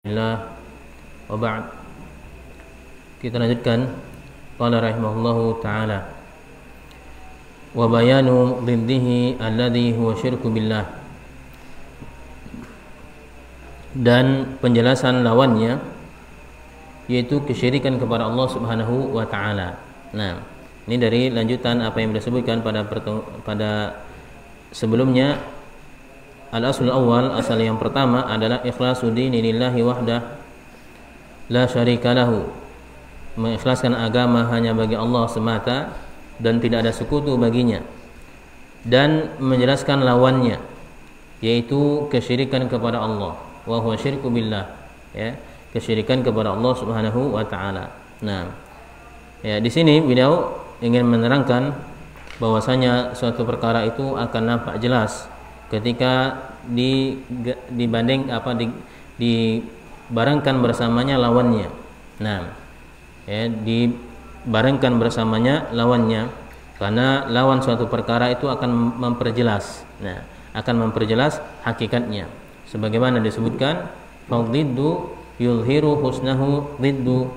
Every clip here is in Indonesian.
Alhamdulillah wa ba'd. Kita lanjutkan. Qala rahimahullahu ta'ala wa bayanu dhiddihi alladhi huwa syirku billah, dan penjelasan lawannya yaitu kesyirikan kepada Allah Subhanahu wa taala. Nah, ini dari lanjutan apa yang disebutkan pada sebelumnya. Al-aslul awal, asal yang pertama adalah ikhlasu dini lillahi wahdah la syarika lahu, mengikhlaskan agama hanya bagi Allah semata dan tidak ada sekutu baginya, dan menjelaskan lawannya yaitu kesyirikan kepada Allah, wa huwa syirku billah, ya, kesyirikan kepada Allah Subhanahu wa taala. Nah, ya, di sini beliau ingin menerangkan bahwasanya suatu perkara itu akan nampak jelas ketika dibarengkan bersamanya lawannya. Nah, ya, dibarengkan bersamanya lawannya, karena lawan suatu perkara itu akan memperjelas. Nah, akan memperjelas hakikatnya. Sebagaimana disebutkan, fadhiddu yulhiru husnahu dhiddu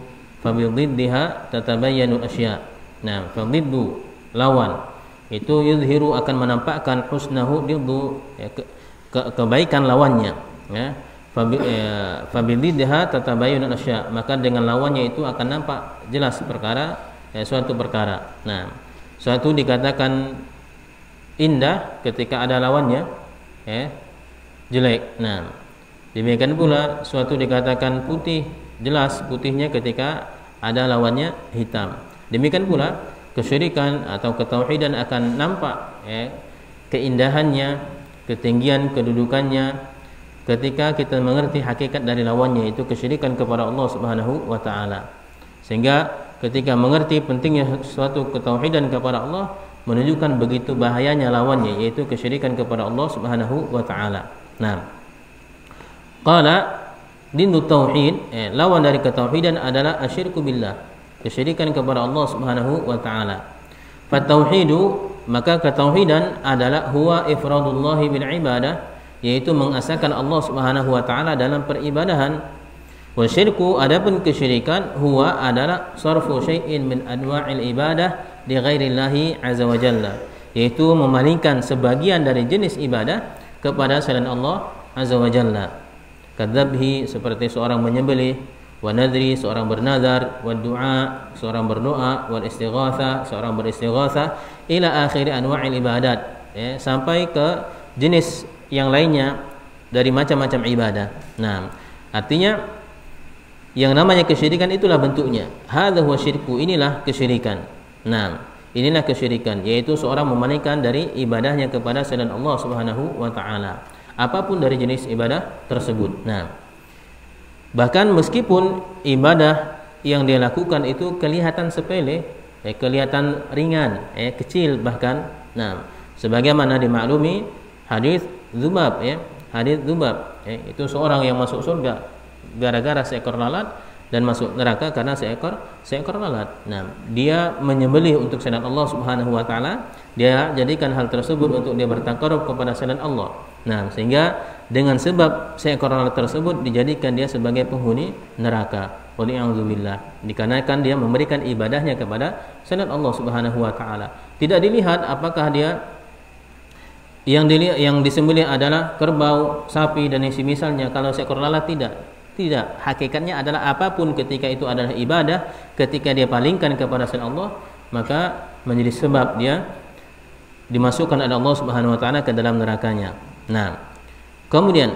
fabidhiddiha tatabayyanu asya. Nah, fadhiddu lawan itu yuzhiru akan menampakkan husnahu dhiddu, ya, kebaikan lawannya, ya. Fabidhiddiha tatabayyanu asya, maka dengan lawannya itu akan nampak jelas perkara, ya, suatu perkara. Nah, suatu dikatakan indah ketika ada lawannya, ya, jelek. Nah, demikian pula suatu dikatakan putih, jelas putihnya ketika ada lawannya hitam. Demikian pula kesyirikan atau ketauhidan akan nampak, ya, keindahannya, ketinggian kedudukannya ketika kita mengerti hakikat dari lawannya, itu kesyirikan kepada Allah Subhanahu wa taala. Sehingga ketika mengerti pentingnya suatu ketauhidan kepada Allah, menunjukkan begitu bahayanya lawannya, yaitu kesyirikan kepada Allah Subhanahu wa taala. Nah, qala dindu tauhid, lawan dari ketauhidan adalah asyirku billah, kesyirikan kepada Allah Subhanahu wa taala. Fatauhidu, maka ketauhidan adalah huwa ifradullahi bil ibadah, yaitu mengesahkan Allah Subhanahu wa taala dalam peribadahan. Wa syirku, adapun kesyirikan, huwa adalah sarfu syai'in min anwa'il ibadah li ghairillahi azza wa jalla, yaitu memalingkan sebagian dari jenis ibadah kepada selain Allah azza wa jalla. Kadzabhi, seperti seorang menyembelih, wa nadri, seorang bernazar, wa du'a, seorang berdoa, wal istighatha, seorang beristighatha, ila akhir anwa'il ibadat, ya, sampai ke jenis yang lainnya dari macam-macam ibadah. Nah, artinya yang namanya kesyirikan itulah bentuknya. Hadza huwa syirku, inilah kesyirikan. Nah, inilah kesyirikan, yaitu seorang memalingkan dari ibadahnya kepada selain Allah Subhanahu wa taala, apapun dari jenis ibadah tersebut. Nah, bahkan meskipun ibadah yang dia lakukan itu kelihatan sepele, kelihatan ringan, kecil bahkan. Nah, sebagaimana dimaklumi hadis Dzubab, ya, hadis Dzubab, itu seorang yang masuk surga gara-gara seekor lalat, dan masuk neraka karena seekor lalat. Nah, dia menyembelih untuk selain Allah Subhanahu wa taala, dia jadikan hal tersebut untuk dia bertaqarrub kepada selain Allah. Nah, sehingga dengan sebab seekor lalat tersebut dijadikan dia sebagai penghuni neraka. Waliya'udzubillah. Dikarenakan dia memberikan ibadahnya kepada selain Allah Subhanahu wa taala. Tidak dilihat apakah dia yang disembelih adalah kerbau, sapi, dan misalnya. Kalau seekor lalat tidak. Hakikatnya adalah apapun ketika itu adalah ibadah, ketika dia palingkan kepada selain Allah, maka menjadi sebab dia dimasukkan oleh Allah Subhanahu wa taala ke dalam nerakanya. Nah, kemudian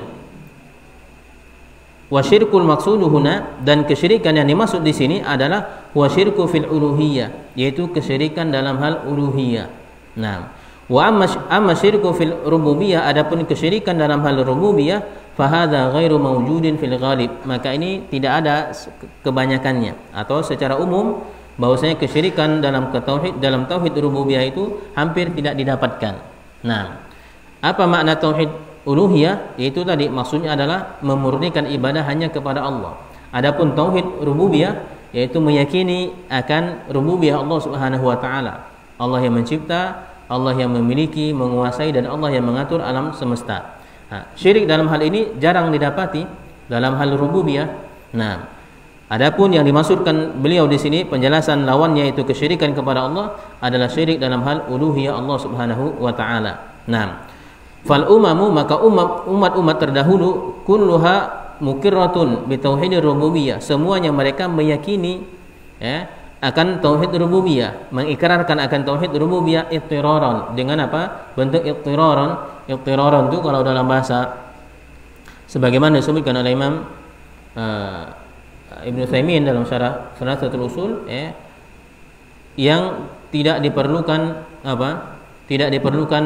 wasyirkul maqsudu huna, dan kesyirikan yang dimaksud di sini adalah wasyirku fil uluhiyah, yaitu kesyirikan dalam hal uluhiyah. Nah, wa amma syirku fil rububiyah, adapun kesyirikan dalam hal rububiyah, fahadza ghairu mawjudin fil ghalib, maka ini tidak ada kebanyakannya, atau secara umum bahwasanya kesyirikan dalam tauhid rububiyah itu hampir tidak didapatkan. Nah, apa makna tauhid uluhiyah? Yaitu tadi maksudnya adalah memurnikan ibadah hanya kepada Allah. Adapun tauhid rububiyah yaitu meyakini akan rububiyah Allah Subhanahu wa taala. Allah yang mencipta, Allah yang memiliki, menguasai, dan Allah yang mengatur alam semesta. Nah, syirik dalam hal ini jarang didapati, dalam hal rububiyah. Nah, adapun yang dimaksudkan beliau di sini penjelasan lawannya itu kesyirikan kepada Allah adalah syirik dalam hal uluhiyah Allah Subhanahu wa taala. Nah, fal umamu maka umat-umat terdahulu kulluha mukirratun bi tauhidir rububiyah, semuanya mereka meyakini akan tauhid rububiyah, mengikrarkan akan tauhid rububiyah iqtiraran. Dengan apa? Bentuk iqtiraran. Iqtiraran itu kalau dalam bahasa sebagaimana disebutkan oleh Imam Ibnu Utsaimin dalam syarah Thalatsatul Usul, yang tidak diperlukan apa? Tidak diperlukan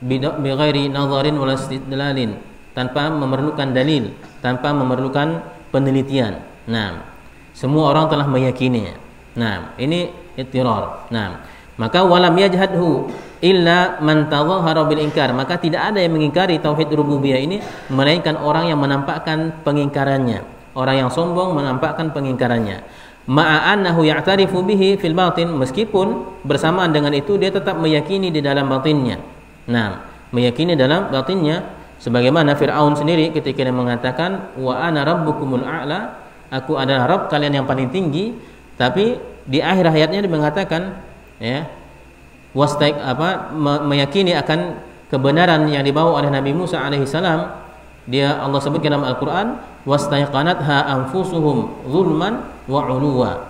bi ghairi nadharin wala istidlalin, tanpa memerlukan dalil, tanpa memerlukan penelitian. Nah, semua orang telah meyakininya. Nah, ini ittirar. Nah, maka walam yajhadhu illa man tadhahara bil inkar, maka tidak ada yang mengingkari tauhid rububiyah ini melainkan orang yang menampakkan pengingkarannya. Orang yang sombong menampakkan pengingkarannya. Ma'a annahu ya'tarifu bihi fil batin, meskipun bersamaan dengan itu dia tetap meyakini di dalam batinnya. Nah, meyakini dalam batinnya, sebagaimana Fir'aun sendiri ketika dia mengatakan wa ana rabbukumul a'la, aku adalah Rabb kalian yang paling tinggi, tapi di akhir ayatnya dia mengatakan meyakini akan kebenaran yang dibawa oleh Nabi Musa alaihissalam. Dia Allah sebutkan dalam Al-Qur'an wastaiqanatha anfusuhum zulman wa 'uluwa.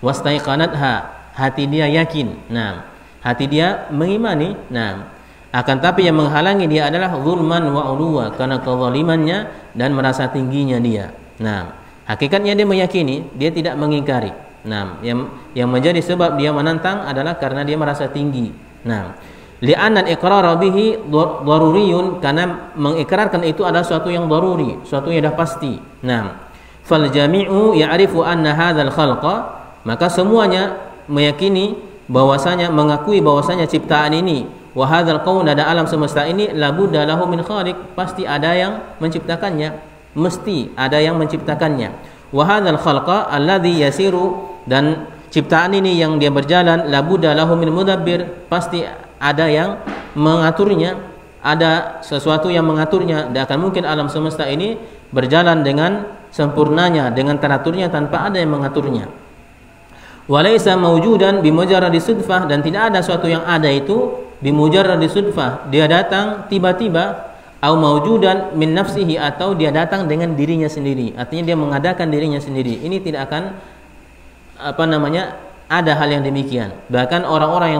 Wastaiqanatha, hati dia yakin. Nah, hati dia mengimani. Nah, akan tapi yang menghalangi dia adalah zulman wa 'uluwa, karena kezalimannya dan merasa tingginya dia. Nah, hakikatnya dia meyakini, dia tidak mengingkari. Nah, yang menjadi sebab dia menantang adalah karena dia merasa tinggi. Nah, li'anna al-iqrara bihi daruriyun, karena mengikrarkan itu adalah suatu yang daruri, suatu yang dah pasti. Nah, fal jami'u ya'rifu anna hadzal khalqa, maka semuanya meyakini bahwasanya, mengakui bahwasanya ciptaan ini, wa hadzal kaun, ada alam semesta ini, la budda lahu min khaliq, pasti ada yang menciptakannya, mesti ada yang menciptakannya. Wa hadzal khalqa alladhi yasiru, dan ciptaan ini yang dia berjalan, la budda lahu min mudabbir, pasti ada yang mengaturnya, ada sesuatu yang mengaturnya. Tidak akan mungkin alam semesta ini berjalan dengan sempurnanya, dengan teraturnya tanpa ada yang mengaturnya. Walaysa mawjudan bimujarradi sudfah, dan tidak ada sesuatu yang ada itu bimujarradi sudfah, dia datang tiba-tiba, au mawjudan min nafsihi, atau dia datang dengan dirinya sendiri, artinya dia mengadakan dirinya sendiri. Ini tidak akan ada hal yang demikian. Bahkan orang-orang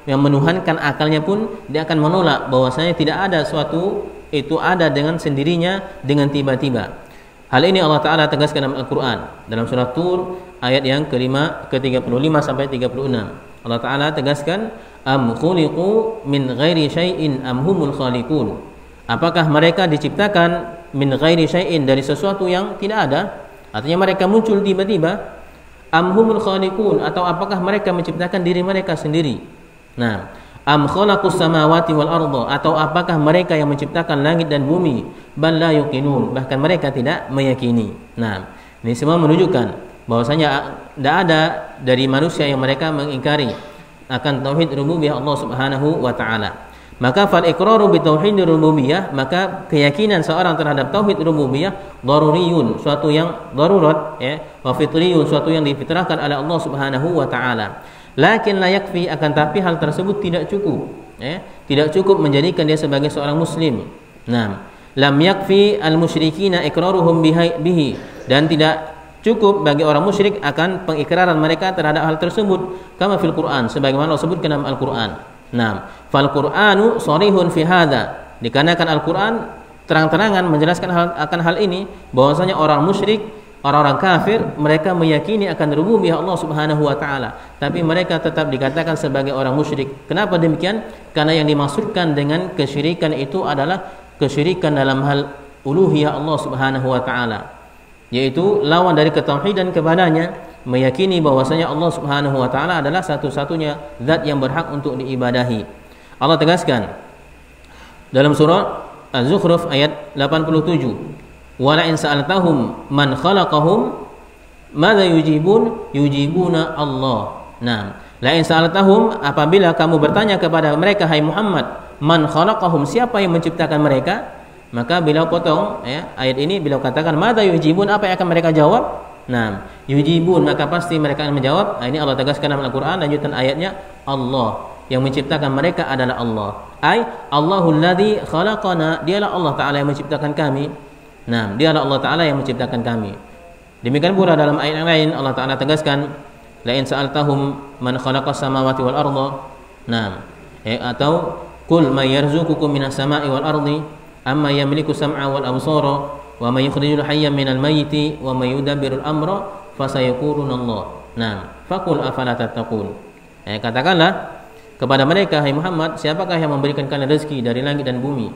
yang menuhankan akalnya pun dia akan menolak bahwasanya tidak ada suatu itu ada dengan sendirinya, dengan tiba-tiba. Hal ini Allah Ta'ala tegaskan dalam Al-Quran, dalam surah Tur ayat yang ke-35 sampai 36. Allah Ta'ala tegaskan, am khuliqu min ghairi syai'in am humul khaliqun, apakah mereka diciptakan min ghairi syai'in, dari sesuatu yang tidak ada, artinya mereka muncul tiba-tiba. Am humul khaliqun, atau apakah mereka menciptakan diri mereka sendiri. Nah, am khalaqus samawati wal arda, atau apakah mereka yang menciptakan langit dan bumi. Bal la yuqinun, bahkan mereka tidak meyakini. Nah, ini semua menunjukkan bahwasanya tidak ada dari manusia yang mereka mengingkari akan tauhid rububiyah Allah Subhanahu wa taala. Maka fal iqraru bi tauhidir rububiyah, maka keyakinan seorang terhadap tauhid rububiyah daruriyun, suatu yang darurat, wa fitriyun, suatu yang difitrahkan oleh Allah Subhanahu wa taala. Lakin la yakfi, akan tapi hal tersebut tidak cukup, tidak cukup menjadikan dia sebagai seorang muslim. Nah, lam yakfi al musyrikina iqraruhum bihi, dan tidak cukup bagi orang musyrik akan pengikraran mereka terhadap hal tersebut, kama fil Quran, sebagaimana Allah sebutkan dalam Al-Qur'an. Nah, fal Qur'anu sharihun fi hadza, dikarenakan Al-Qur'an terang-terangan menjelaskan akan hal ini, bahwasanya orang musyrik, orang-orang kafir, mereka meyakini akan rububiyah Allah Subhanahu wa taala, tapi mereka tetap dikatakan sebagai orang musyrik. Kenapa demikian? Karena yang dimaksudkan dengan kesyirikan itu adalah kesyirikan dalam hal uluhiyah Allah Subhanahu wa taala, yaitu lawan dari ketauhidan kepadanya, meyakini bahwasanya Allah Subhanahu wa taala adalah satu-satunya zat yang berhak untuk diibadahi. Allah tegaskan dalam surah Az-Zukhruf ayat 87, wa la in sa'altahum man khalaqahum madza yujibuna Allah. Nah, la in sa'altahum, apabila kamu bertanya kepada mereka hai Muhammad, man khalaqahum, siapa yang menciptakan mereka, Maka beliau potong ayat ini, beliau katakan madza yujibun, apa yang akan mereka jawab? Nah, yujibun, maka pasti mereka akan menjawab. Ini Allah tegaskan dalam Al-Qur'an, lanjutan ayatnya, Allah yang menciptakan mereka adalah Allah. Allahul ladzi khalaqana, dialah Allah Ta'ala yang menciptakan kami. Nah, dialah Allah Ta'ala yang menciptakan kami. Demikian pula dalam ayat yang lain Allah Ta'ala tegaskan, la in sa'altahum man khalaqas samawati wal arda. Nah, atau qul may yarzuqukum minas sama'i wal ardi amma yamliku sam'a wal absara wa may yukhrijul hayya minal mayyiti wa may yudabbirul amra fasayaquluna Allah. Nah, faqul afala tattaqun. Katakanlah kepada mereka, hai Muhammad, siapakah yang memberikan kalian rezeki dari langit dan bumi?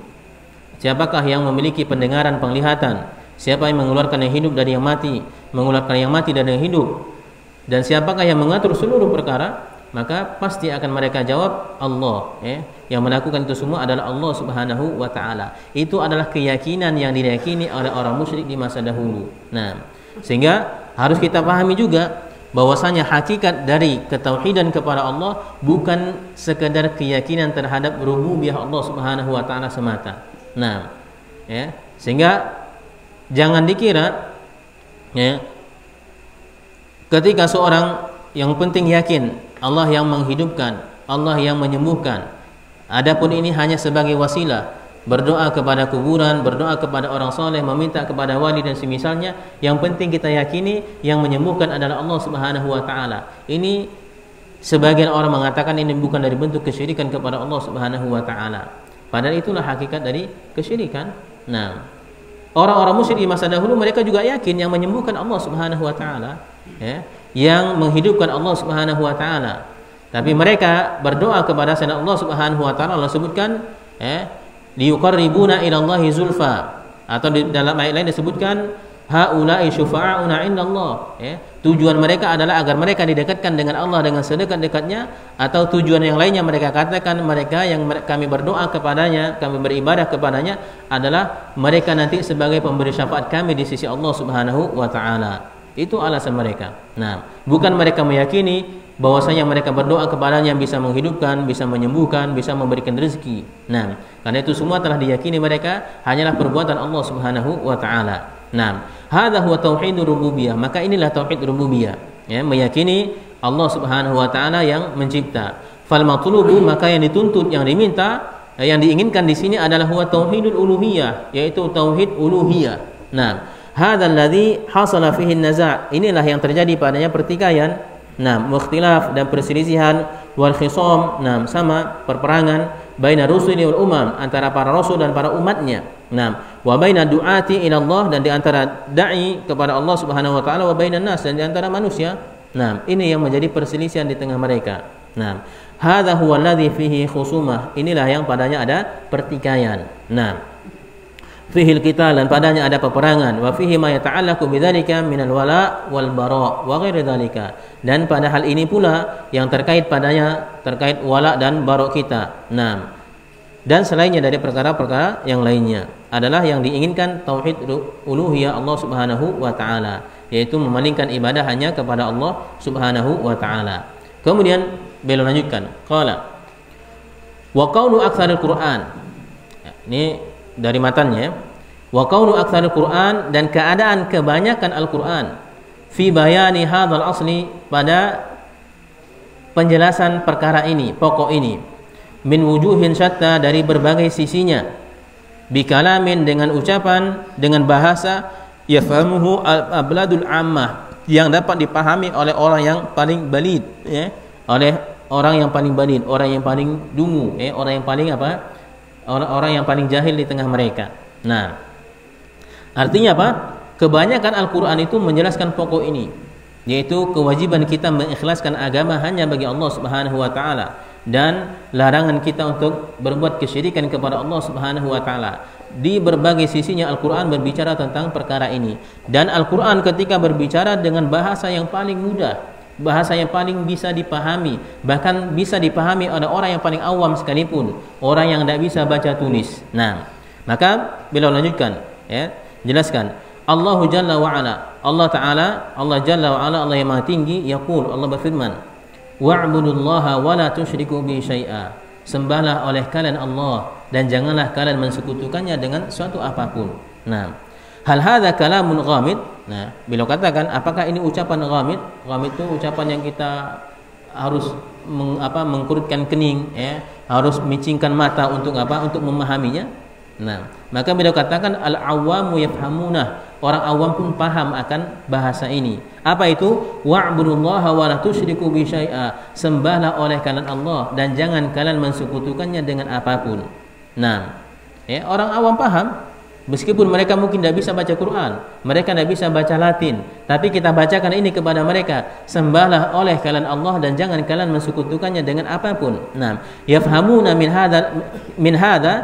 Siapakah yang memiliki pendengaran, penglihatan? Siapa yang mengeluarkan yang hidup dari yang mati, mengeluarkan yang mati dari yang hidup? Dan siapakah yang mengatur seluruh perkara? Maka pasti akan mereka jawab Allah. Yang melakukan itu semua adalah Allah Subhanahu wa Ta'ala. Itu adalah keyakinan yang diyakini oleh orang musyrik di masa dahulu. Nah, sehingga harus kita pahami juga bahwasanya hakikat dari ketauhidan kepada Allah bukan sekedar keyakinan terhadap rububiyah Allah Subhanahu wa Ta'ala semata. Nah, sehingga jangan dikira ketika seorang yang penting yakin Allah yang menghidupkan, Allah yang menyembuhkan, adapun ini hanya sebagai wasilah, berdoa kepada kuburan, berdoa kepada orang soleh, meminta kepada wali dan semisalnya, yang penting kita yakini yang menyembuhkan adalah Allah Subhanahu wa Ta'ala. Ini sebagian orang mengatakan ini bukan dari bentuk kesyirikan kepada Allah Subhanahu wa Ta'ala, padahal itulah hakikat dari kesyirikan. Nah, orang-orang musyrik di masa dahulu mereka juga yakin yang menyembuhkan Allah Subhanahu wa Ta'ala, yang menghidupkan Allah Subhanahu wa Ta'ala. Tapi mereka berdoa kepada selain Allah Subhanahu wa Ta'ala. Allah sebutkan liyuqarribuna ila Allahi zulfa, atau di dalam ayat lain disebutkan haula'i syufa'auna indallah. Tujuan mereka adalah agar mereka didekatkan dengan Allah dengan sedekat-dekatnya, atau tujuan yang lainnya mereka katakan mereka yang kami berdoa kepadanya, kami beribadah kepadanya adalah mereka nanti sebagai pemberi syafaat kami di sisi Allah Subhanahu wa Ta'ala. Itu alasan mereka. Nah, bukan mereka meyakini bahwasanya mereka berdoa kepadanya bisa menghidupkan, bisa menyembuhkan, bisa memberikan rezeki. Nah, karena itu semua telah diyakini mereka hanyalah perbuatan Allah Subhanahu wa Ta'ala. Nah, hadza huwa tauhidur rububiyah. Maka inilah tauhid rububiyah, meyakini Allah Subhanahu wa Ta'ala yang mencipta. Fal matlubu, maka yang dituntut, yang diminta, yang diinginkan di sini adalah huwa tauhidul uluhiyah, yaitu tauhid uluhiyah. Nah, hadzal ladzi hasala fihi an-naza', inilah yang terjadi padanya pertikaian, mukhtilaf dan perselisihan, wal khisam, sama perperangan, baina rusuli wal umam, antara para rasul dan para umatnya. Wa baina du'ati ila Allah, dan di antara dai kepada Allah Subhanahu wa Ta'ala, wa bainan nas, dan di antara manusia. Ini yang menjadi perselisihan di tengah mereka. Hadza huwa alladzi fihi khusumah, inilah yang padanya ada pertikaian. Fihil qital, dan padanya ada peperangan. Wa fihi ma yata'allaqu bidzalika minal wala wal bara wa ghairi dzalika, dan pada hal ini pula yang terkait padanya, terkait wala dan bara kita. Dan selainnya dari perkara-perkara yang lainnya adalah yang diinginkan tauhid uluhiyah Allah Subhanahu wa Ta'ala, yaitu memalingkan ibadah hanya kepada Allah Subhanahu wa Ta'ala. Kemudian beliau lanjutkan, qala wa qaulu aktsaril Qur'an. Ini dari matanya, wa qaulu aktsaril Qur'an, dan keadaan kebanyakan Al-Qur'an, fi bayani hadzal asli, pada penjelasan perkara ini, pokok ini, min wujuhin syatta, dari berbagai sisinya, bi kalamin, dengan ucapan, dengan bahasa, yafhamuhu al-abladul ammah, yang dapat dipahami oleh orang yang paling balid, oleh orang yang paling balid, orang yang paling dungu, orang yang paling orang yang paling jahil di tengah mereka. Artinya apa? Kebanyakan Al-Quran itu menjelaskan pokok ini, yaitu kewajiban kita mengikhlaskan agama hanya bagi Allah Subhanahu wa Ta'ala, dan larangan kita untuk berbuat kesyirikan kepada Allah Subhanahu wa Ta'ala. Di berbagai sisinya Al-Quran berbicara tentang perkara ini, dan Al-Quran ketika berbicara dengan bahasa yang paling mudah, bahasa yang paling bisa dipahami, bahkan bisa dipahami oleh orang yang paling awam sekalipun, orang yang tidak bisa baca tulis. Maka beliau lanjutkan, jelaskan, Allahu Jalla wa Ala, Allah Ta'ala, Allah Jalla wa Ala, Allah yang Maha Tinggi, yaqul, Allah berfirman, wa'budullaha wa la tusyriku bihi syai'a, sembahlah oleh kalian Allah dan janganlah kalian mensekutukannya dengan suatu apapun. Nah, hal hadza kalamun ghamid. Nah, beliau katakan apakah ini ucapan ghamid? Ghamid itu ucapan yang kita harus mengkurutkan kening, ya, harus micingkan mata untuk apa? Untuk memahaminya. Nah, maka beliau katakan al-awwamu yafhamuna. Orang awam pun paham akan bahasa ini. Apa itu? Wa'budullaha wa la tusyriku bi syai'a. Sembahlah oleh kalian Allah dan jangan kalian mensekutukannya dengan apapun. Nah, ya, orang awam paham. Meskipun mereka mungkin tidak bisa baca Quran, mereka tidak bisa baca Latin, tapi kita bacakan ini kepada mereka, sembahlah oleh kalian Allah dan jangan kalian mensekutukannya dengan apapun. Nah, yafhamuna min hadza,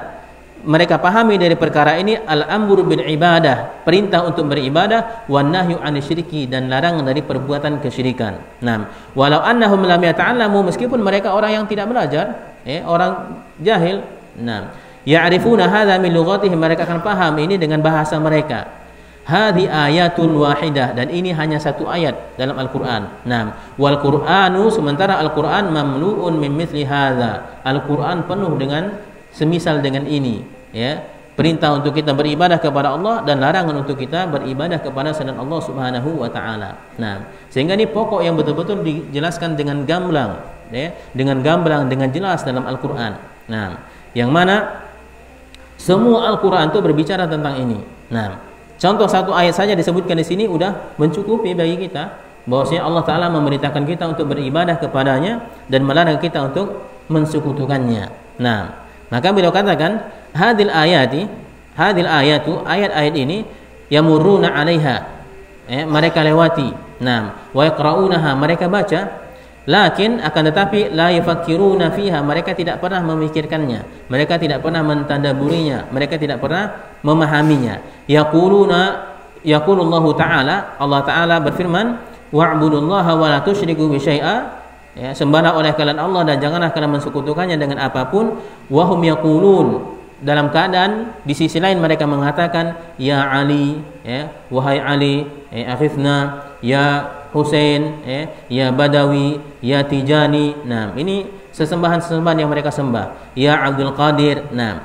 mereka pahami dari perkara ini al-amru bil ibadah, perintah untuk beribadah, wan nahyu anisyirki, dan larangan dari perbuatan kesyirikan. Nah, walau annahum lam yata'allamu, meskipun mereka orang yang tidak belajar, orang jahil, nah, ya'rifuna hadza min lughatihim, mereka akan paham ini dengan bahasa mereka. Hadhi ayatun wahidah, dan ini hanya satu ayat dalam Al-Qur'an. Nah, wal Qur'anu, sementara Al-Qur'an mamlu'un min mithli hadza. Al-Qur'an penuh dengan semisal dengan ini, ya. Perintah untuk kita beribadah kepada Allah dan larangan untuk kita beribadah kepada selain Allah Subhanahu wa taala. Nah, sehingga ini pokok yang betul-betul dijelaskan dengan gamblang, ya, dengan gamblang, dengan jelas dalam Al-Qur'an. Nah, yang mana semua Al-Quran itu berbicara tentang ini. Nah, contoh satu ayat saja disebutkan di sini udah mencukupi bagi kita bahwasanya Allah Taala memerintahkan kita untuk beribadah kepadanya dan melarang kita untuk mensekutukannya. Nah, maka beliau katakan hadil ayatu, ayat-ayat ini yamurruna 'alaiha, mereka lewati. Nah, wa yaqra'unaha, mereka baca. Lakin akan tetapi la yafakkiruna fiha, mereka tidak pernah memikirkannya, mereka tidak pernah mentadabburinya, mereka tidak pernah memahaminya. Yaqulullahu ta'ala, Allah Ta'ala berfirman, wa'budullaha wa la tusyriku bi syai'a, ya, sembahlah oleh kalian Allah dan janganlah kalian mensekutukannya dengan apapun. Wa hum yaqulun, dalam keadaan di sisi lain mereka mengatakan ya Ali, ya, wahai Ali, aghithna, ya Husain, ya Badawi, ya Tijani. Nah, ini sesembahan-sesembahan yang mereka sembah. Ya Abdul Qadir. Nah,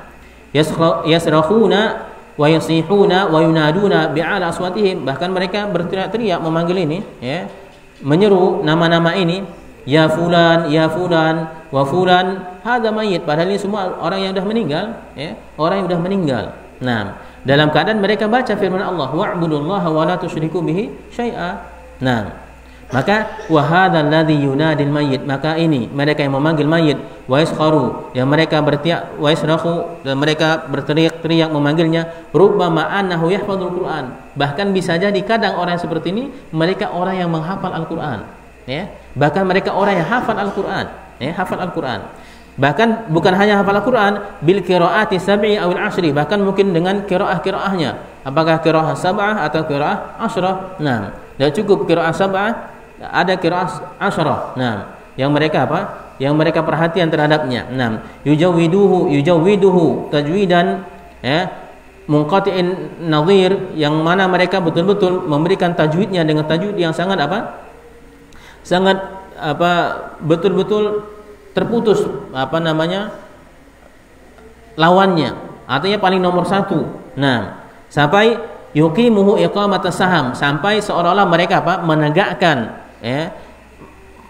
yasrakhuna wa yasihuna wa yunaduna bi'ala aswatihim, bahkan mereka berteriak-teriak memanggil ini, ya, menyeru nama-nama ini, ya fulan, wa fulan, hadza mayyit, padahal ini semua orang yang sudah meninggal, ya, orang yang sudah meninggal. Nah, dalam keadaan mereka baca firman Allah, wa'budullaha wa la tusyriku bihi syai'a. Nah, maka wa hadzal ladzi yunadil mayyit, maka ini mereka yang memanggil mayit, wa yaskharu, yang mereka berteriak, wa yasrakhu, dan mereka berteriak-teriak memanggilnya, rubbama annahu yahfadzul Qur'an, bahkan bisa jadi kadang orang seperti ini mereka orang yang menghafal Al-Qur'an, ya, bahkan mereka orang yang hafal Al-Qur'an, ya, hafal Al-Qur'an. Bahkan bukan hanya hafal Al-Qur'an, bil qiraati sab'i awil ashri, bahkan mungkin dengan qiraah-qiraahnya, apakah qiraah sab'ah atau qiraah asyrah. Nah, tidak cukup qiraah sab'ah, ada qiraah asyrah. Nah, yang mereka apa? Yang mereka perhatian terhadapnya. Nah, yujawwiduhu tajwidan, ya, munqati'in nadhir, yang mana mereka betul-betul memberikan tajwidnya dengan tajwid yang sangat apa? Sangat apa? Betul-betul terputus lawannya, artinya paling nomor satu. Nah, sampai yuqimuhu iqamatas saham, sampai seolah-olah mereka apa? Menegakkan, ya,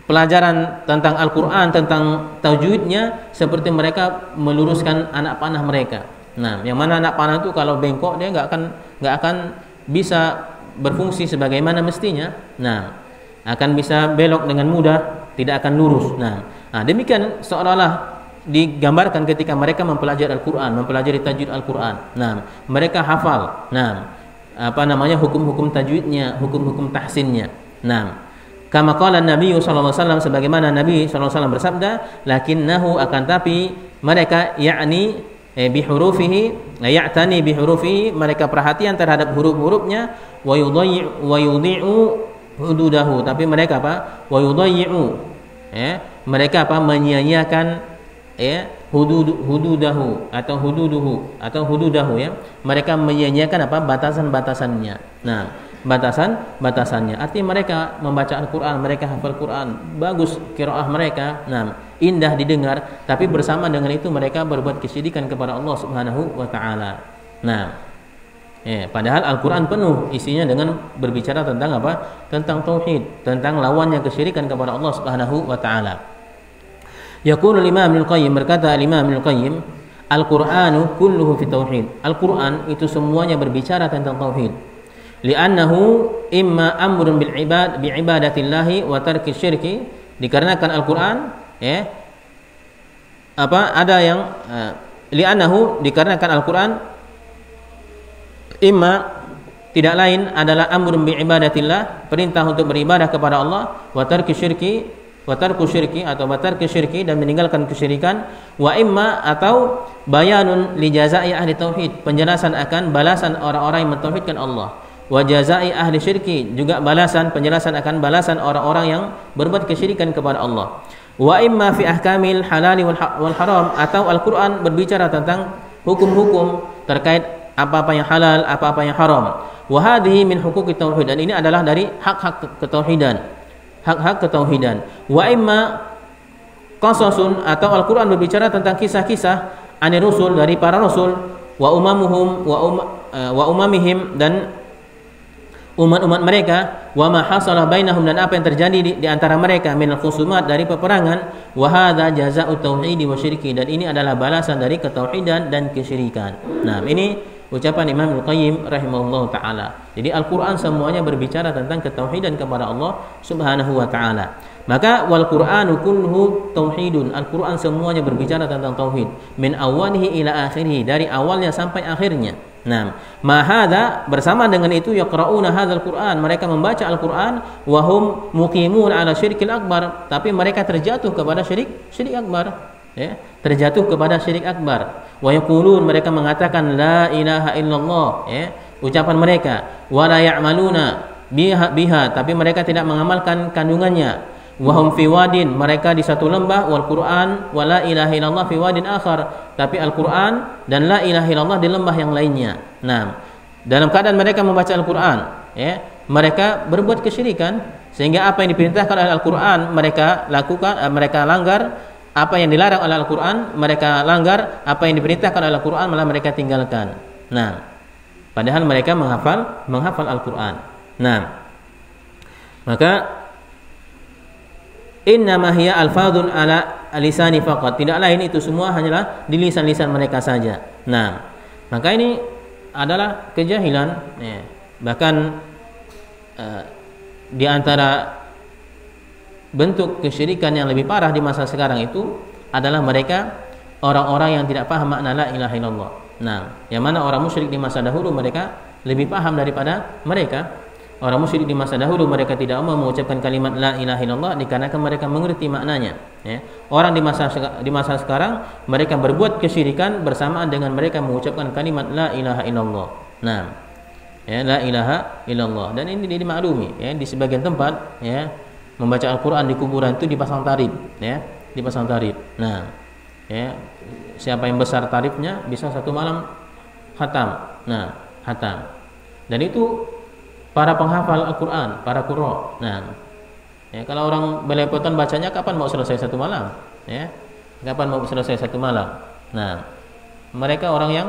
pelajaran tentang Al-Qur'an, tentang tajwidnya, seperti mereka meluruskan anak panah mereka. Nah, yang mana anak panah itu kalau bengkok dia nggak akan bisa berfungsi sebagaimana mestinya. Nah, akan bisa belok dengan mudah, tidak akan lurus. Nah, demikian seolah-olah digambarkan ketika mereka mempelajari Al-Qur'an, mempelajari tajwid Al-Qur'an. Nah, mereka hafal. Nah, hukum-hukum tajwidnya, hukum-hukum tahsinnya. Nah, kama qala Nabi sallallahu alaihi wasallam, sebagaimana Nabi sallallahu alaihi wasallam bersabda, lakinnahu, akan tapi mereka ya'ni bi hurufihi, ya'tani bi hurufihi, mereka perhatian terhadap huruf-hurufnya, wa yudhi'u hududahu, tapi mereka apa? Wa yudhi'u, mereka apa? Menyia-nyiakan, hududahu atau hududahu, ya, mereka menyia-nyiakan apa? Batasan-batasannya. Nah, batasannya. Artinya mereka membaca Al-Qur'an, mereka hafal Quran, bagus qiraah mereka, indah didengar, tapi bersama dengan itu mereka berbuat kesyirikan kepada Allah Subhanahu wa taala. Padahal Al-Qur'an penuh isinya dengan berbicara tentang apa? Tentang tauhid, tentang lawannya kesyirikan kepada Allah Subhanahu wa taala. Yaqulu Imam Ibnu Qayyim, berkata Imam Ibnu Qayyim, Al-Qur'anu kulluhu fi tauhid. Al-Qur'an itu semuanya berbicara tentang tauhid. Li'annahu imma amrun bil ibadatillahi wa tarki syirki. Dikarenakan Al-Qur'an li'annahu dikarenakan Al-Qur'an imma tidak lain adalah amrun bi ibadatillah, perintah untuk beribadah kepada Allah, wa tarki syirki atau batar kesyirki dan meninggalkan kesyirikan, wa imma atau bayanun li jazai ahli tauhid, penjelasan akan balasan orang-orang yang mentauhidkan Allah, wa jazai ahli syirki, juga penjelasan akan balasan orang-orang yang berbuat kesyirikan kepada Allah, wa imma fi ahkamil halali wal haram, atau Al-Qur'an berbicara tentang hukum-hukum terkait apa-apa yang halal, apa-apa yang haram. Wa hadhihi min huquqit tauhid, dan ini adalah dari hak-hak ketauhidan. Wa imma qasasun, atau Al-Qur'an berbicara tentang kisah-kisah anir rusul, dari para rasul, wa umamihim, dan umat-umat mereka, wa ma hasalah bainahum, dan apa yang terjadi di antara mereka, min al-khusumat, dari peperangan, wa hadza jazaa'ut tauhidi wa syirki, dan ini adalah balasan dari ketauhidan dan kesyirikan. Ini ucapan Imam Al-Qayyim rahimahullah ta'ala. Jadi Al-Quran semuanya berbicara tentang ketauhidan kepada Allah Subhanahu wa ta'ala. Maka wal Qur'anu kulluhu tauhidun, Al-Quran semuanya berbicara tentang tauhid, min awalihi ila akhirih, dari awalnya sampai akhirnya. Ma hadza, bersama dengan itu, yaqra'una hadzal Qur'an, mereka membaca Al-Quran, wa hum muqimun ala syirkil akbar, tapi mereka terjatuh kepada syirik akbar. Terjatuh kepada syirik akbar. Wa yaqulun, mereka mengatakan la ilaha illallah, ucapan mereka, wa la ya'maluna biha, tapi mereka tidak mengamalkan kandungannya. Wa hum fi wadin, mereka di satu lembah, wal Qur'an wa la ilaha illallah fi wadin akhar, tapi Al-Qur'an dan la ilaha illallah di lembah yang lainnya. Dalam keadaan mereka membaca Al-Qur'an, mereka berbuat kesyirikan, sehingga apa yang diperintahkan oleh Al-Qur'an mereka lakukan, mereka langgar. Apa yang dilarang oleh Al-Quran mereka langgar, apa yang diperintahkan oleh Al-Quran malah mereka tinggalkan. Padahal mereka menghafal Al-Quran. Maka innama hiya alfadun ala lisani faqat, tidak lain itu semua hanyalah di lisan-lisan mereka saja. Maka ini adalah kejahilan. Bahkan di antara bentuk kesyirikan yang lebih parah di masa sekarang itu adalah mereka orang-orang yang tidak paham makna la ilaha illallah. Yang mana orang musyrik di masa dahulu mereka lebih paham daripada mereka. Orang musyrik di masa dahulu mereka tidak mau mengucapkan kalimat la ilaha illallah dikarenakan mereka mengerti maknanya. Orang di masa sekarang mereka berbuat kesyirikan bersamaan dengan mereka mengucapkan kalimat la ilaha illallah. La ilaha illallah, dan ini dimaklumi di sebagian tempat membaca Al-Quran di kuburan itu dipasang tarif, dipasang tarif. Siapa yang besar tarifnya bisa satu malam khatam. Khatam. Dan itu para penghafal Al-Quran, para qurra. Kalau orang belepotan bacanya, kapan mau selesai satu malam? Kapan mau selesai satu malam? Mereka orang yang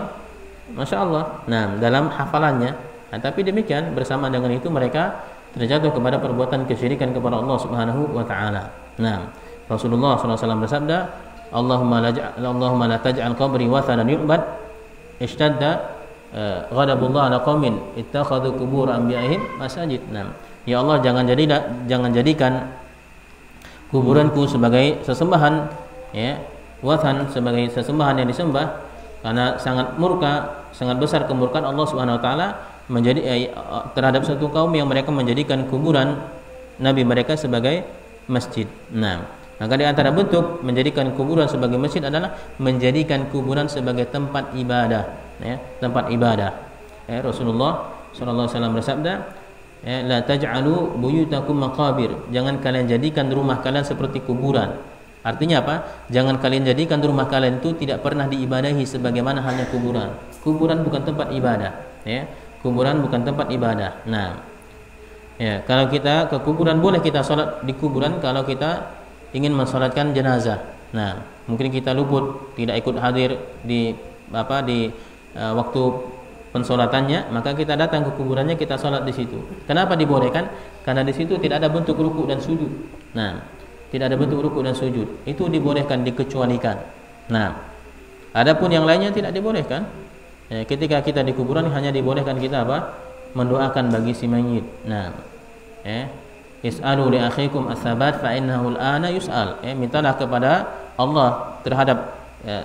Masya Allah, dalam hafalannya. Tapi demikian, bersama dengan itu mereka terjatuh kepada perbuatan kesyirikan kepada Allah Subhanahu wa taala. Rasulullah SAW bersabda, Allahumma la taj'al qabri wathanan yu'bad ishtadda ghadabullah ala qaumin ittakhadhu qubur anbiya'ihim masajid. Ya Allah, jangan jadikan kuburanku sebagai sesembahan, wathan sebagai sesembahan yang disembah, karena sangat besar kemurkaan Allah Subhanahu wa taala terhadap satu kaum yang mereka menjadikan kuburan nabi mereka sebagai masjid. Maka di antara bentuk menjadikan kuburan sebagai masjid adalah menjadikan kuburan sebagai tempat ibadah, tempat ibadah. Rasulullah sallallahu alaihi wasallam bersabda, la taj'alu buyutakum maqabir, jangan kalian jadikan rumah kalian seperti kuburan. Artinya apa? Jangan kalian jadikan rumah kalian itu tidak pernah diibadahi sebagaimana halnya kuburan. Kuburan bukan tempat ibadah, Kuburan bukan tempat ibadah. Ya, kalau kita ke kuburan boleh kita sholat di kuburan kalau kita ingin mensolatkan jenazah. Nah, mungkin kita luput, tidak ikut hadir di waktu pensolatannya, maka kita datang ke kuburannya, kita sholat di situ. Kenapa dibolehkan? Karena di situ tidak ada bentuk ruku dan sujud. Nah, tidak ada bentuk ruku dan sujud. Itu dibolehkan, dikecualikan. Nah, adapun yang lainnya tidak dibolehkan. Ya, ketika kita di kuburan hanya dibolehkan kita mendoakan bagi si mayit. Nah, is'alu li akhikum as-sabat fa innahu al-ana yus'al. Mintalah kepada Allah terhadap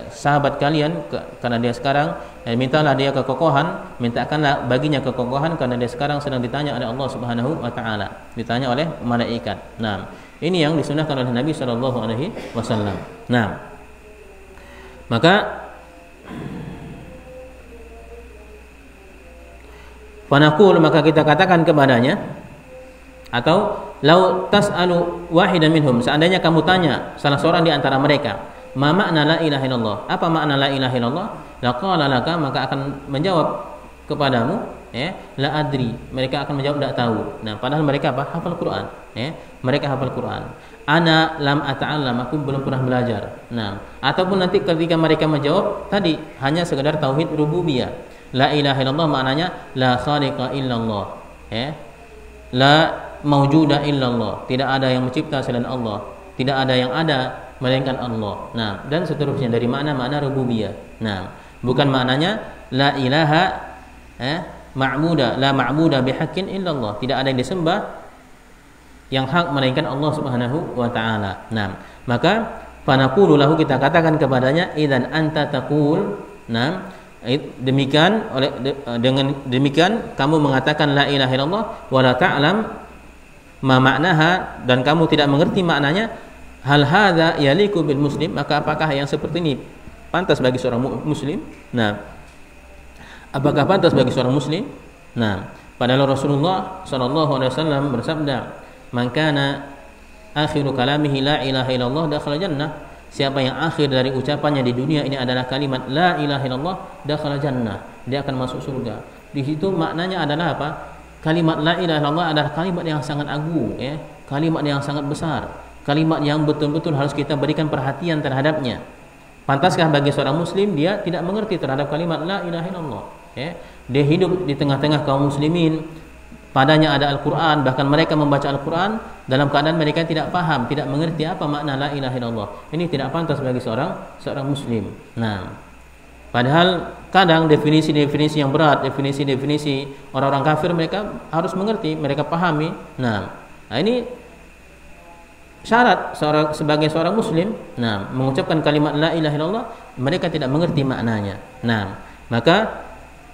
sahabat kalian karena dia sekarang mintalah dia kekokohan, mintakanlah baginya kekokohan karena dia sekarang sedang ditanya oleh Allah Subhanahu wa taala, ditanya oleh malaikat. Nah, ini yang disunahkan oleh Nabi sallallahu alaihi wasallam. Nah, maka fanaqul, maka kita katakan kepadanya, atau lau tas'alu wahidan minhum, seandainya kamu tanya salah seorang di antara mereka, ma makna la ilaha illallah, apa makna la ilaha illallah, laqala laka, maka akan menjawab kepadamu, la adri, mereka akan menjawab tidak tahu. Nah, padahal mereka hafal Quran, mereka hafal Quran. Ana lam ata'allam, aku belum pernah belajar. Nah, ataupun nanti ketika mereka menjawab tadi hanya sekedar tauhid rububiyah. La ilaha illallah maknanya la khaliqa illallah, la maujuda illallah, tidak ada yang mencipta selain Allah, tidak ada yang ada melainkan Allah. Nah, dan seterusnya dari makna rububiyah. Nah, bukan maknanya la ilaha ma'buda, la ma'buda bihaqqin illallah, tidak ada yang disembah yang hak melainkan Allah Subhanahu wa taala. Nah, maka fanaqulu lahu, kita katakan kepadanya, idzan anta taqul, nah, demikian dengan demikian kamu mengatakan la ilaha illallah wa la ta'lam ma maknaha, dan kamu tidak mengerti maknanya, hal hadza yaliku bil muslim, maka apakah yang seperti ini pantas bagi seorang muslim? Nah, apakah pantas bagi seorang muslim? Nah, padahal Rasulullah sallallahu alaihi wasallam bersabda, man kana akhiru kalamihi la ilaha illallah dakhala jannah, siapa yang akhir dari ucapannya di dunia ini adalah kalimat la ilaha illallah dakhala jannah, dia akan masuk surga. Di situ maknanya adalah apa? Kalimat la ilaha illallah adalah kalimat yang sangat agung, kalimat yang sangat besar, kalimat yang betul-betul harus kita berikan perhatian terhadapnya. Pantaskah bagi seorang muslim dia tidak mengerti terhadap kalimat la ilaha illallah? Dia hidup di tengah-tengah kaum muslimin, padanya ada Al-Quran, bahkan mereka membaca Al-Quran dalam keadaan mereka tidak paham, tidak mengerti apa makna la ilaha illallah. Ini tidak pantas bagi seorang muslim. Nah, padahal kadang definisi-definisi yang berat, definisi-definisi orang-orang kafir mereka harus mengerti, mereka pahami. Nah, ini syarat sebagai seorang muslim, nah, mengucapkan kalimat la ilaha illallah, mereka tidak mengerti maknanya. Nah, maka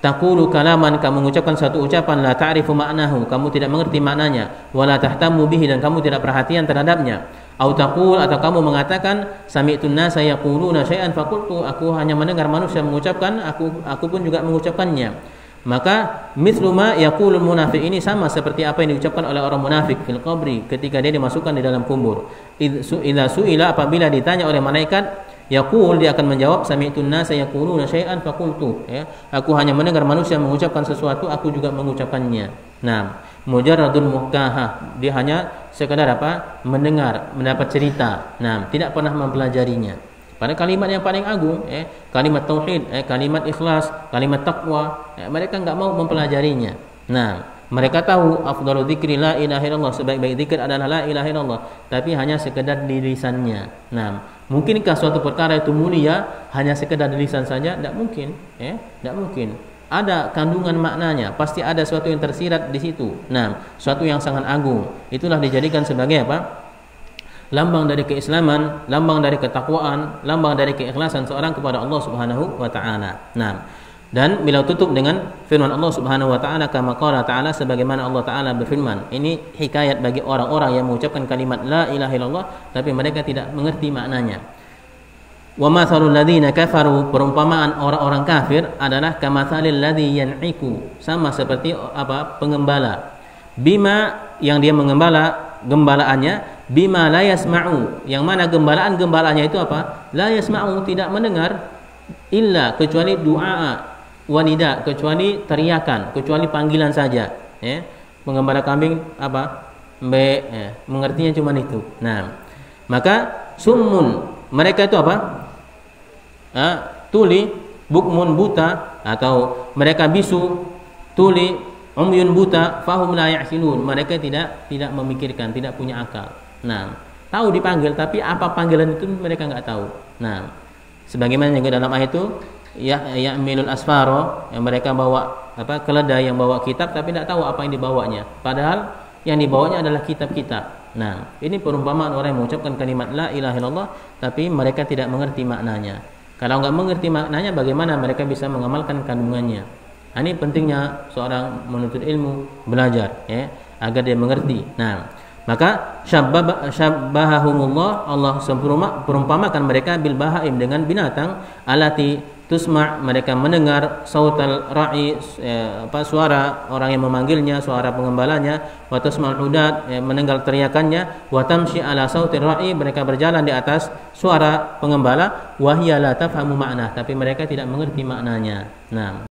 taqulu kalaman, kamu mengucapkan satu ucapan, la ta'rifu maknahu, kamu tidak mengerti maknanya, wala tahtamu bihi, dan kamu tidak perhatian terhadapnya. Au taqul, atau kamu mengatakan, sami'tun nasa yaquluna syai'an faqultu, aku hanya mendengar manusia mengucapkan, aku pun juga mengucapkannya. Maka mithlu ma yaqulul munafiq, ini sama seperti apa yang diucapkan oleh orang munafik fil qabri, ketika dia dimasukkan di dalam kubur. Idza su'ila, apabila ditanya oleh malaikat, yaqul, dia akan menjawab, sami'tun nasa yaquluna syai'an faqultu, aku hanya mendengar manusia mengucapkan sesuatu, aku juga mengucapkannya. Nah, mujarradun muhkahah, dia hanya sekadar mendengar, mendapat cerita. Nah, tidak pernah mempelajarinya. Pada kalimat yang paling agung, kalimat tauhid, kalimat ikhlas, kalimat taqwa, mereka enggak mau mempelajarinya. Nah, mereka tahu afdalu dzikri la ilaha illallah, sebaik-baik zikir adalah la ilaha illallah, tapi hanya sekedar di lisannya. Nah, mungkinkah suatu perkara itu mulia hanya sekedar di lisan saja? Tidak mungkin, tidak mungkin. Ada kandungan maknanya, pasti ada sesuatu yang tersirat di situ. Nah, sesuatu yang sangat agung. Itulah dijadikan sebagai lambang dari keislaman, lambang dari ketakwaan, lambang dari keikhlasan seorang kepada Allah Subhanahu wa taala. Nah, dan bila tutup dengan firman Allah Subhanahu wa taala, kama qala ta'ala, sebagaimana Allah taala berfirman. Ini hikayat bagi orang-orang yang mengucapkan kalimat la ilaha illallah tapi mereka tidak mengerti maknanya. Wa mathalul ladzina kafaru, perumpamaan orang-orang kafir adalah kamathalil ladzi yan'iku, sama seperti pengembala. Bima, yang dia mengembala gembalaannya, bima la yasma'u, yang mana gembalaannya itu la yasma'u, tidak mendengar, illa, kecuali du'a wanida, kecuali teriakan, kecuali panggilan saja, Penggembala kambing apa? Mengertinya cuma itu. Nah, maka summun, mereka itu apa? Tuli, bukmun buta, atau mereka bisu, tuli, umyun buta, fahum la ya'qilun. Mereka tidak memikirkan, tidak punya akal. Nah, tahu dipanggil tapi apa panggilan itu mereka enggak tahu. Nah, sebagaimana juga dalam ayat itu ya'milul asfaro, yang mereka bawa keledai yang bawa kitab tapi tidak tahu apa yang dibawanya. Padahal yang dibawanya adalah kitab-kitab. Nah, ini perumpamaan orang yang mengucapkan kalimat la ilaha illallah tapi mereka tidak mengerti maknanya. Kalau enggak mengerti maknanya, bagaimana mereka bisa mengamalkan kandungannya? Ini pentingnya seorang menuntut ilmu, belajar agar dia mengerti. Nah, maka syabbahahumullah, Allah perumpamakan mereka bil bahaim, dengan binatang, alati tusma', mereka mendengar sautal ra'i, suara orang yang memanggilnya, suara pengembalanya, wa tasma'ul hudat, mendengar teriakannya, wa tamshi ala sautir ra'i, mereka berjalan di atas suara pengembala, wa hiya la tafhamu ma'nah, tapi mereka tidak mengerti maknanya. Nah,